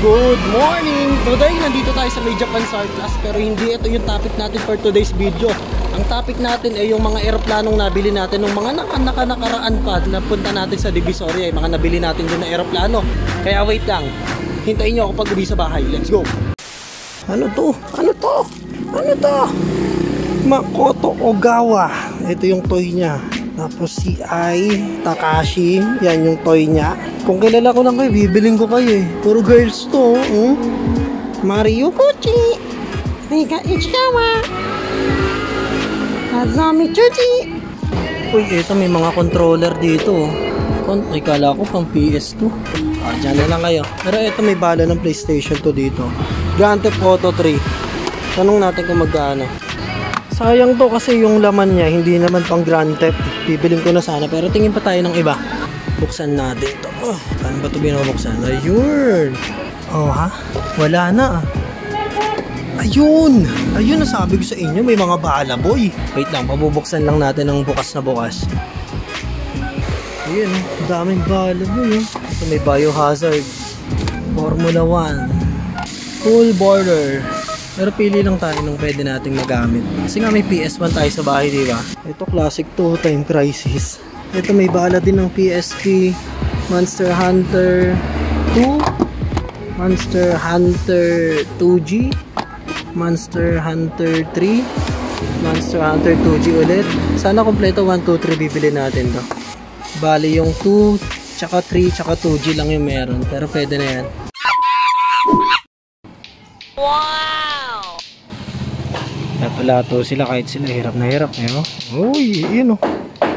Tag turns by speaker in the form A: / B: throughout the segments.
A: Good morning! Today, nandito tayo sa May Japan Surplus pero hindi ito yung topic natin for today's video. Ang topic natin ay yung mga eroplanong nabili natin, ng mga nakaraan pa na punta natin sa Divisoria, yung mga nabili natin doon na eroplano. Kaya wait lang, hintayin nyo ako pag uwi sa bahay. Let's go! Ano to? Ano to? Ano to? Makoto Ogawa. Ito yung toy niya. Tapos si Ai Takashi, yan yung toy niya. Kung kilala ko lang kayo, bibiling ko kayo eh. Puro girls to. Mario Kochi, Rika Ichikawa, Azami Chuchi. Uy, ito may mga controller dito. Ay, kala ko pang PS2. Dyan na lang kayo. Pero ito may bala ng PlayStation 2 dito. Grand Theft Auto 3. Tanong natin kung magkano. Sayang to kasi yung laman niya hindi naman pang Grand Theft. Bibiling ko na sana pero tingin pa tayo ng iba. Buksan natin to. Paano ba ito binubuksan? Ayun. Oh ha? Wala na. Ayun. Ayun na sabi ko sa inyo. May mga bala boy. Wait lang. Pabubuksan lang natin ng bukas na bukas. Ayun. Daming bala boy. Ito may Biohazard. Formula 1. Full border. Pero pili lang tayo nung pwede nating magamit. Kasi nga may PS1 tayo sa bahay, di ba? Ito classic to, Time Crisis. Ito may bala din ng PSP, Monster Hunter 2, Monster Hunter 2G, Monster Hunter 3, Monster Hunter 2G ulit. Sana kompleto 1, 2, 3 bibili natin to. Bali yung 2, tsaka 3, tsaka 2G lang yung meron. Pero pwede na yan. Wow! Napalato sila kahit sila hirap na hirap eh, oh. Uy, yun oh.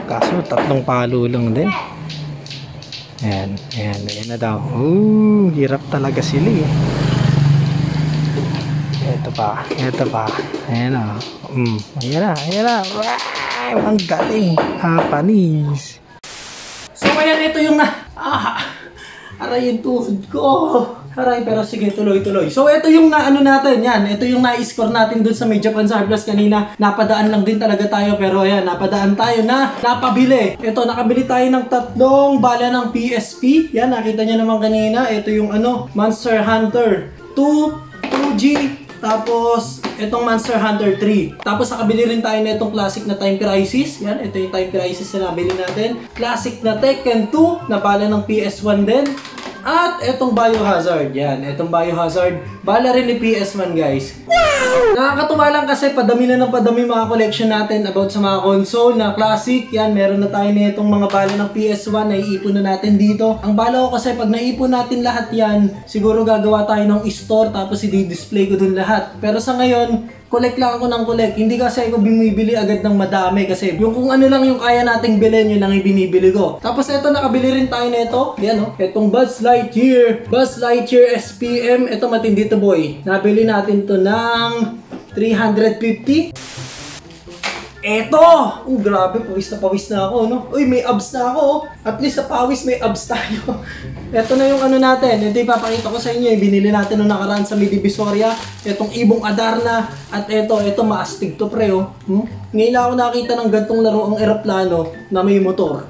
A: Kaso tatlong palo lang din. Ayan, ayan, ayan na daw. Hirap talaga sila eh. Ito pa, ito pa. Ayan oh. Ayan na, ayan na. Wow, ang galing. Panis. So ayan, ito yung aray yung tuhod ko. Aray, pero sige, tuloy-tuloy. So, ito yung ano natin, yan. Ito yung na-score natin dun sa May Japan Surplus kanina. Napadaan lang din talaga tayo, pero ayan, napadaan tayo na napabili. Ito, nakabili tayo ng tatlong bala ng PSP. Yan, nakita nyo naman kanina. Ito yung Monster Hunter 2, 2G, tapos itong Monster Hunter 3. Tapos nakabili rin tayo na itong classic na Time Crisis. Yan, ito yung Time Crisis na nabili natin. Classic na Tekken 2 na bala ng PS1 din. At itong Biohazard, yan, itong Biohazard, bala rin ni PS1 guys. Wow! Nakakatuwa lang kasi padami na ng padami mga collection natin about sa mga console na classic. Yan, meron na tayo na itong mga bala ng PS1 na iipon na natin dito. Ang bala ko kasi pag naipon natin lahat yan, siguro gagawa tayo ng store tapos i-display ko dun lahat. Pero sa ngayon, collect lang ako ng collect. Hindi kasi ako bumibili agad ng madami kasi yung kung ano lang yung kaya nating bilhin, yun lang ibinibili ko. Tapos ito, nakabili rin tayo na ito. Yan o. Itong Buzz Lightyear. Buzz Lightyear SPM. Ito matindi to boy. Nabili natin to ng 350. Eto! Grabe, pawis na ako, no? Uy, may abs na ako. At least sa pawis may abs tayo. Ito na yung ano natin. Ito ipapakita ko sa inyo. Binili natin nung nakaraan sa May Divisoria. Itong Ibong Adarna. At ito maastig to pre, oh. Ngayon lang ako nakita ng gantong laro ang eroplano na may motor.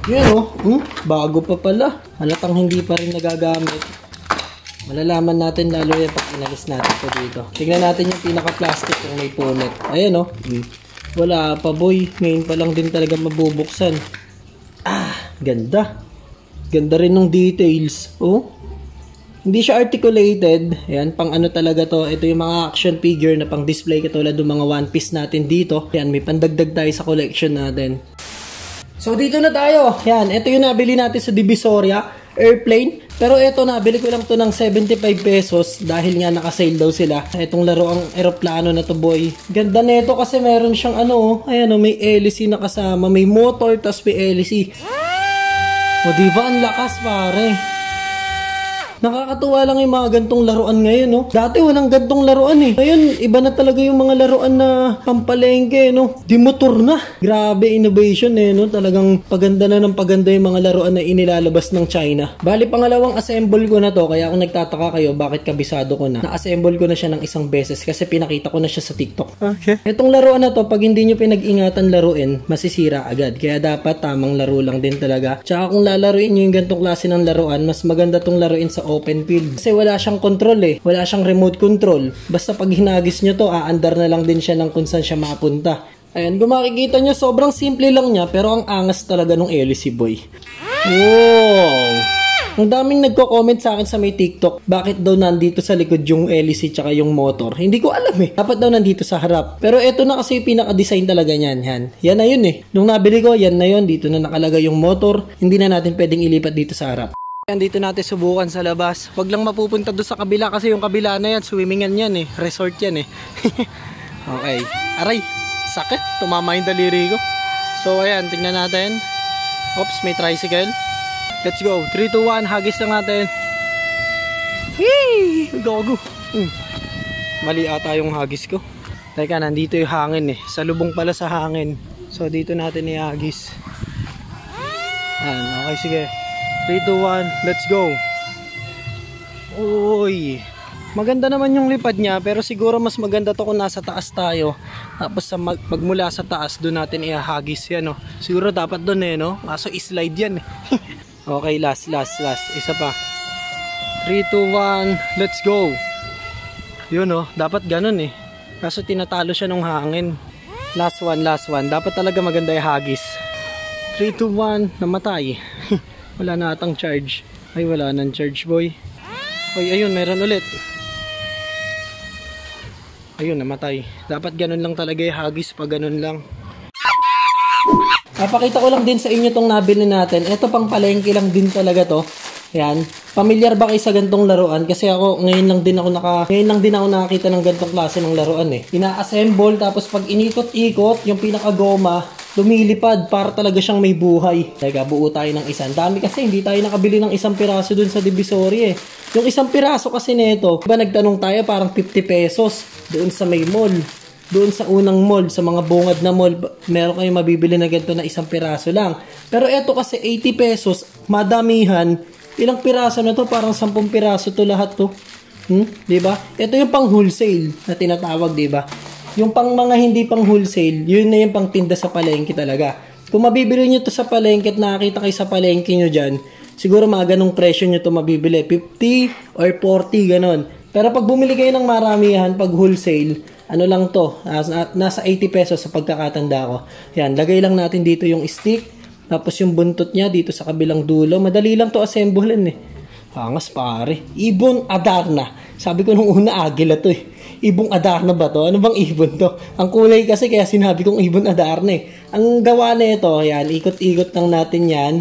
A: Yan, oh. Bago pa pala. Halatang hindi pa rin nagagamit. Malalaman natin lalo yan pag inalis natin ito dito. Tignan natin yung pinaka-plastic kung may punit. Ayan o. Wala pa boy. Ngayon pa lang din talaga mabubuksan. Ganda. Ganda rin ng details. Oh. Hindi siya articulated. Ayan, pang ano talaga to. Ito yung mga action figure na pang display katulad ng mga One Piece natin dito. Ayan, may pandagdag tayo sa collection natin. So dito na tayo. Ayan, ito yung nabili natin sa Divisoria. Airplane. Pero ito, nabili ko lang to ng 75 pesos dahil nga naka-sale daw sila. Itong laro ang eroplano na to boy. Ganda nito kasi meron siyang ayan may hélice na kasama. May motor tas may hélice. O diba ang lakas pare. Nakakatuwa lang yung mga gantong laruan ngayon, no? Dati walang gantong laruan eh. Ngayon, iba na talaga yung mga laruan na pampalengke, no? Di motor na. Grabe innovation eh, no? Talagang paganda na ng paganda yung mga laruan na inilalabas ng China. Bali, pangalawang assemble ko na to. Kaya kung nagtataka kayo, bakit kabisado ko na? Na-assemble ko na siya ng isang beses kasi pinakita ko na siya sa TikTok. Okay. Itong laruan na to, pag hindi nyo pinag-ingatan laruin, masisira agad. Kaya dapat tamang laro lang din talaga. Tsaka kung lalaruin nyo yung gantong klase ng laruan, mas maganda tong laruin sa open field. Kasi wala siyang control eh. Wala siyang remote control. Basta pag hinagis nyo to, aandar na lang din siya ng kung saan siya mapunta. Ayan, kung makikita nyo, sobrang simple lang niya, pero ang angas talaga ng LC boy. Wow! Ang daming nagko-comment sa akin sa may TikTok, bakit daw nandito sa likod yung LC tsaka yung motor. Hindi ko alam eh. Dapat daw nandito sa harap. Pero ito na kasi yung pinaka-design talaga niyan. Yan na yun eh. Nung nabili ko, yan na yun. Dito na nakalagay yung motor. Hindi na natin pwedeng ilipat dito sa harap. Dito natin subukan sa labas. Huwag lang mapupunta doon sa kabila kasi yung kabila na yan, swimmingan yan eh. Resort yan eh. Okay. Aray, sakit. Tumama yung daliri ko. So ayan, tingnan natin. Oops, may tricycle. Let's go. 3, 2, 1. Hagis lang natin. Whee! Gago. Mali ata yung hagis ko. Teka, nandito yung hangin eh. Salubong pala sa hangin. So, dito natin ihagis. Ayan. Okay, sige. 3, 2, 1. Let's go. Uy. Maganda naman yung lipad niya. Pero siguro mas maganda to kung nasa taas tayo. Tapos magmula sa taas, doon natin ihagis yan. No? Siguro dapat doon eh. No? Kaso slide yan eh. Okay, last. Isa pa. 3, 2, 1. Let's go. Yun oh, dapat ganun eh. Kaso tinatalo siya ng hangin. Last one. Dapat talaga maganda yung hagis. 3, 2, 1. Namatay. Wala na atang charge. Ay, wala nang charge boy. Ay, ayun, meron ulit. Ayun, namatay. Dapat ganun lang talaga yung hagis pag ganun lang. Napakita ko lang din sa inyo tong nabili natin. Ito pang palengke lang din talaga to. Yan. Pamilyar ba kayo sa gantong laruan? Kasi ako ngayon lang din ako nakakita ng gantong klase ng laruan eh. Ina-assemble tapos pag inikot-ikot, yung pinakagoma lumilipad para talaga siyang may buhay. Teka, buo tayo ng isang. Dami kasi hindi tayo nakabili ng isang piraso dun sa Divisoria eh. Yung isang piraso kasi nito, diba nagtanong tayo parang 50 pesos doon sa may mall. Doon sa unang mall, sa mga bungad na mall, meron kayong mabibili na ganito na isang piraso lang. Pero eto kasi 80 pesos, madamihan. Ilang piraso na to? Parang 10 piraso to lahat to. Diba? Ito yung pang wholesale na tinatawag, diba? Yung pang mga hindi pang wholesale, yun na yung pang tinda sa palengke talaga. Kung mabibili nyo to sa palengke at nakakita kayo sa palengke nyo dyan, siguro mga ganong presyo nyo to mabibili. 50 or 40, ganon. Pero pag bumili kayo ng maramihan, pag wholesale, ano lang to, nasa 80 pesos sa pagkakatanda ko. Yan, lagay lang natin dito yung stick, tapos yung buntot niya dito sa kabilang dulo. Madali lang to assemblein eh. Angas pare. Ibon Adarna. Sabi ko nung una, agila to eh. Ibong Adarna ba to? Ano bang ibon to? Ang kulay kasi kaya sinabi kong Ibon Adarna eh. Ang gawa na ito, yan, ikot-ikot lang natin yan.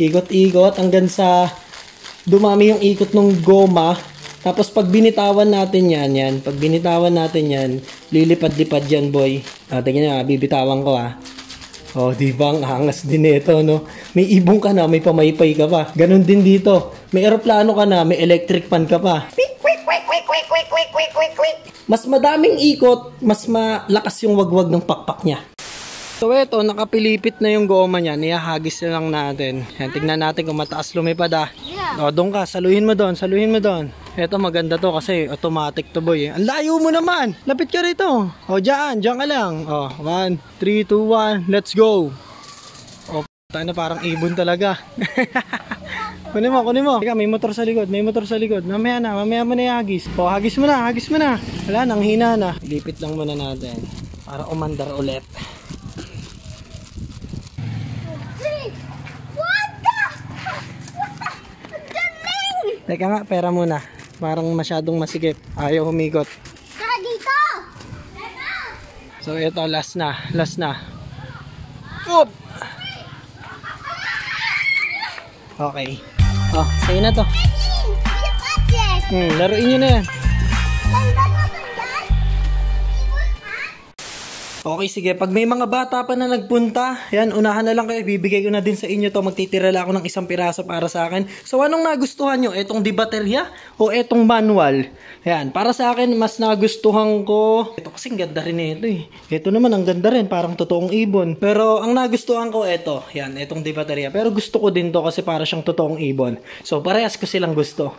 A: Ikot-ikot hanggang sa dumami yung ikot ng goma. Tapos pag binitawan natin yan. Pag binitawan natin yan, lilipad-lipad yan, boy. Tingnan nyo, bibitawan ko Oh, di ba? Ang angas din ito, no? May ibong ka na, may pamaypay ka pa. Ganon din dito. May eroplano ka na, may electric fan ka pa. Mas madaming ikot, mas malakas yung wagwag ng pakpak niya. So eto, nakapilipit na yung goma niya. Niyahagis na lang natin. Yan, tignan natin kung mataas lumipad O, doon ka. Saluhin mo doon. Eto, maganda to kasi automatic to boy. Ang layo mo naman. Lapit ka rito. O, dyan ka lang. O, 1, 3, 2, 1. Let's go. O, tayo na parang ibon talaga. Kunin mo. Teka, may motor sa likod. Mamaya mo na ihagis. O, hagis mo na. Wala, nang hina na. Lipit lang muna natin. Para umandar ulit. Teka nga, pera muna. Parang masyadong masikip. Ayaw humikot.
B: Saka dito!
A: So, ito, last na. Oop! Okay. Oh, sa'yo na to. Laruin nyo na yan. Okay, sige. Pag may mga bata pa na nagpunta, yan, unahan na lang kayo. Bibigay ko na din sa inyo to. Magtitira lang ako ng isang piraso para sa akin. So, anong nagustuhan nyo? Etong di baterya o etong manual? Yan, para sa akin, mas nagustuhan ko. Ito kasing ganda rin ito eh. Ito naman, ang ganda rin. Parang totoong ibon. Pero, ang nagustuhan ko, ito. Yan, etong di baterya. Pero gusto ko din to kasi para siyang totoong ibon. So, parehas ko silang gusto.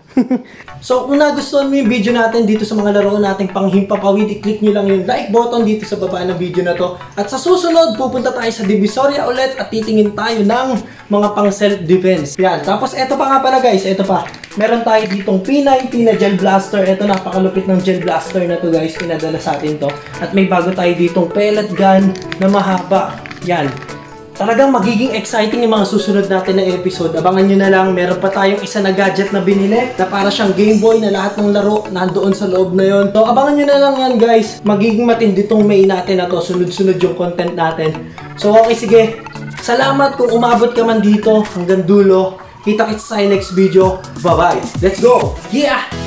A: So, kung nagustuhan mo yung video natin dito sa mga laruan nating panghimpapawid, i-click nyo lang yung like button dito sa baba ng video video na to. At sa susunod, pupunta tayo sa Divisoria ulit at titingin tayo ng mga pang self-defense. Yan. Tapos eto pa nga pala guys, eto pa. Meron tayo ditong P90 na gel blaster. Eto, napakalupit ng gel blaster na to guys. Pinadala sa atin to. At may bago tayo ditong pellet gun na mahaba. Yan. Talagang magiging exciting yung mga susunod natin na episode. Abangan nyo na lang, meron pa tayong isa na gadget na binili na para siyang Game Boy na lahat ng laro nandoon sa loob na yon. So abangan nyo na lang yan guys. Magiging matindi tong May natin na to. Sunod-sunod yung content natin. So okay, sige. Salamat kung umabot ka man dito hanggang dulo. Kita-kits sa next video. Bye-bye. Let's go! Yeah!